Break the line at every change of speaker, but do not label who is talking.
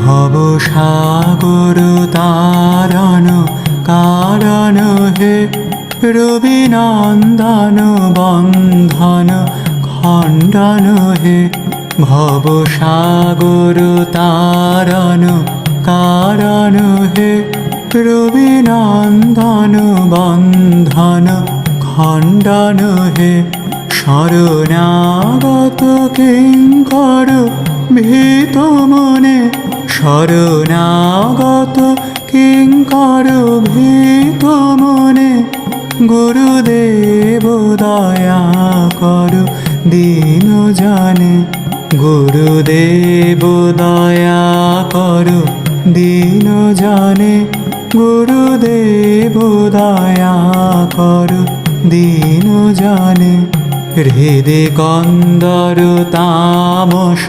ভব সাগর তারণ কারণ হে রবিনন্দন বন্ধন খণ্ডন হে ভব সাগর তারণ কারণ হে রবিনন্দন বন্ধন খণ্ডন হে শরণাগত কিঙ্কর ভীত মনে শরণাগত কিঙ্কর ভীত মনে গুরুদেব দয়া কর দীন জানে গুরুদেব দয়া কর দীন জানে গুরুদেব দয়া কর দীন জানে হৃদে কন্দর তামস